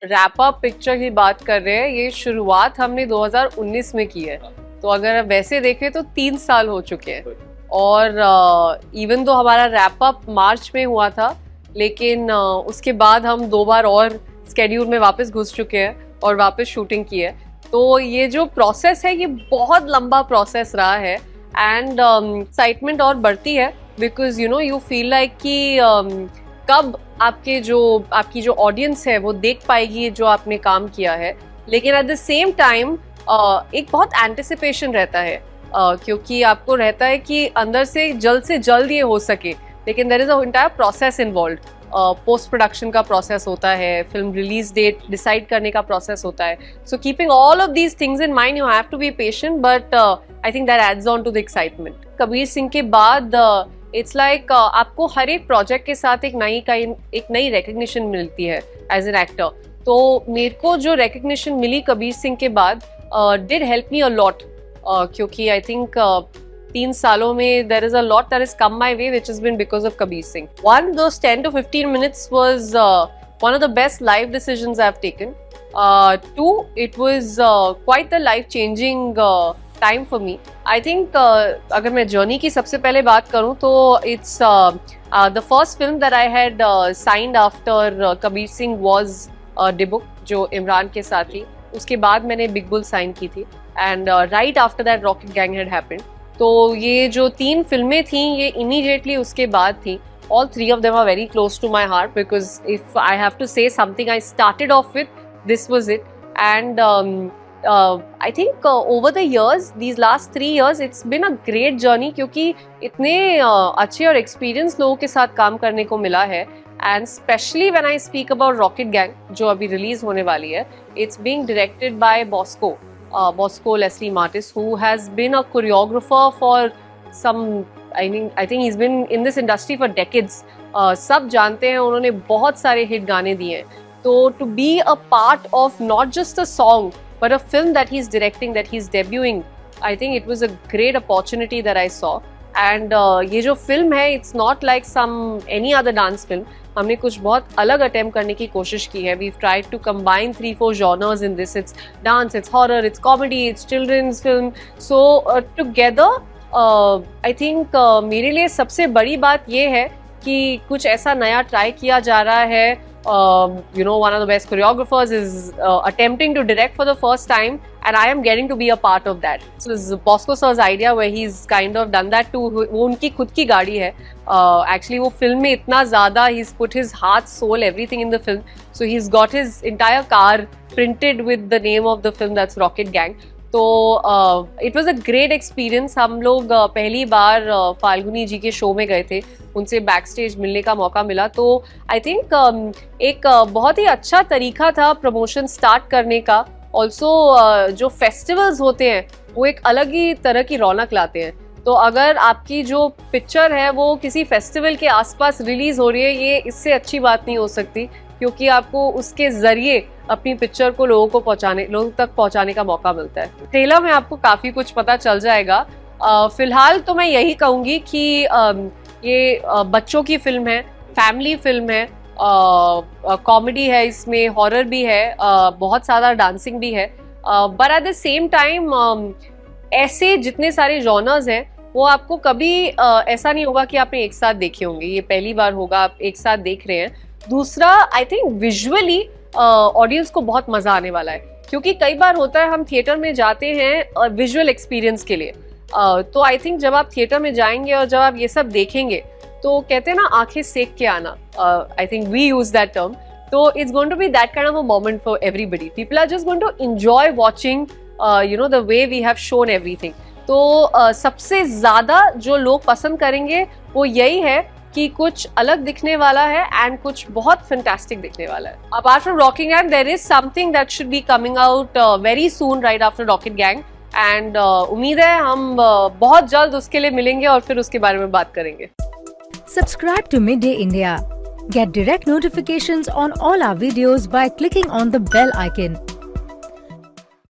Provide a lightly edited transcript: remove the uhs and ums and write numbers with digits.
Wrap up picture की बात कर रहे हैं, ये शुरुआत हमने 2019 में की है, तो अगर वैसे देखें तो 3 साल हो चुके हैं। और इवन तो हमारा रैप अप मार्च में हुआ था, लेकिन उसके बाद हम 2 बार और स्केड्यूल में वापस घुस चुके हैं और वापस शूटिंग की है। तो ये जो प्रोसेस है ये बहुत लंबा प्रोसेस रहा है एंड एक्साइटमेंट और बढ़ती है बिकॉज यू फील लाइक कि कब आपकी जो ऑडियंस है वो देख पाएगी जो आपने काम किया है। लेकिन एट द सेम टाइम एक बहुत एंटिसिपेशन रहता है क्योंकि आपको रहता है कि अंदर से जल्द ये हो सके, लेकिन there is a entire process involved. Post production का प्रोसेस होता है, फिल्म रिलीज डेट डिसाइड करने का प्रोसेस होता है। So keeping all of these things in mind you have to be patient, but I think that adds on to the excitement. Kabir Singh के बाद it's like आपको हर एक प्रोजेक्ट के साथ एक नई रिकग्निशन मिलती है एज एन एक्टर। तो मेरे को जो रिकग्निशन मिली कबीर सिंह के बाद did help me a lot, क्योंकि आई थिंक 3 सालों में there is a lot that has come my way which has been because of Kabir Singh. One, those 10 to 15 minutes was one of the best life decisions I've taken. Two, it was quite the life-changing time for me. I think अगर मैं journey की सबसे पहले बात करूँ तो it's the first film that I had signed after Kabir Singh was Dibuk, जो इमरान के साथ थी। उसके बाद मैंने बिग बुल साइन की थी and right after that rocket gang had happened. तो ये जो 3 फिल्में थी ये इमीडिएटली उसके बाद थी। All 3 of them are very close to my heart because if I have to say something I started off with, this was it. And I think over the years, these last 3 years, it's been a great journey क्योंकि इतने अच्छे और experience लोगों के साथ काम करने को मिला है। And specially when I speak about rocket gang जो अभी रिलीज होने वाली है, it's being directed by Bosco Leslie Martis, who has been a choreographer for some, I think he's been in this industry for decades. सब जानते हैं, उन्होंने बहुत सारे हिट गाने दिए हैं। तो to be a part of not just a song but a film that he's directing, that he's debuting, I think it was a great opportunity that I saw. And ये जो फिल्म है it's not like any other dance film. हमने कुछ बहुत अलग attempt करने की कोशिश की है। We've tried to combine 3-4 genres in this. It's dance, it's horror, it's comedy, it's children's film. So together, I think मेरे लिए सबसे बड़ी बात ये है कि कुछ ऐसा नया ट्राई किया जा रहा है। One of the best choreographers is attempting to direct for the first time, and I am getting to be a part of that. So this is Bosco sir's idea where he's kind of done that too. वो उनकी खुद की गाड़ी है। Actually वो film में इतना ज़्यादा he's put his heart, soul, everything in the film. So he's got his entire car printed with the name of the film, that's Rocket Gang. तो it was a great experience. हम लोग पहली बार फाल्गुनी जी के show में गए थे, उनसे back stage मिलने का मौका मिला। तो आई थिंक एक बहुत ही अच्छा तरीका था प्रमोशन स्टार्ट करने का। ऑल्सो जो फेस्टिवल्स होते हैं वो एक अलग ही तरह की रौनक लाते हैं। तो अगर आपकी जो पिक्चर है वो किसी फेस्टिवल के आसपास रिलीज हो रही है, ये इससे अच्छी बात नहीं हो सकती, क्योंकि आपको उसके जरिए अपनी पिक्चर को लोगों तक पहुंचाने का मौका मिलता है। ट्रेलर में आपको काफी कुछ पता चल जाएगा। फिलहाल तो मैं यही कहूंगी कि ये बच्चों की फिल्म है, फैमिली फिल्म है, कॉमेडी है, इसमें हॉरर भी है, बहुत सारा डांसिंग भी है, but at the same time ऐसे जितने सारे जॉनर्स हैं वो आपको कभी ऐसा नहीं होगा कि आपने एक साथ देखे होंगे। ये पहली बार होगा आप एक साथ देख रहे हैं। दूसरा, आई थिंक विजुअली ऑडियंस को बहुत मजा आने वाला है, क्योंकि कई बार होता है हम थिएटर में जाते हैं विजुअल एक्सपीरियंस के लिए। तो आई थिंक जब आप थिएटर में जाएंगे और जब आप ये सब देखेंगे तो कहते हैं ना आंखें सेक के आना, I think we use that term. तो it's going to be that kind of a moment for everybody. People are just going to enjoy watching the way we have shown everything. तो सबसे ज्यादा जो लोग पसंद करेंगे वो यही है कि कुछ अलग दिखने वाला है एंड कुछ बहुत फैंटास्टिक दिखने वाला है। Apart from Rocket Gang there is something that should be coming out very soon right after Rocket Gang, and उम्मीद है हम बहुत जल्द उसके लिए मिलेंगे और फिर उसके बारे में बात करेंगे। Subscribe to Midday India. Get direct notifications on all our videos by clicking on the bell icon.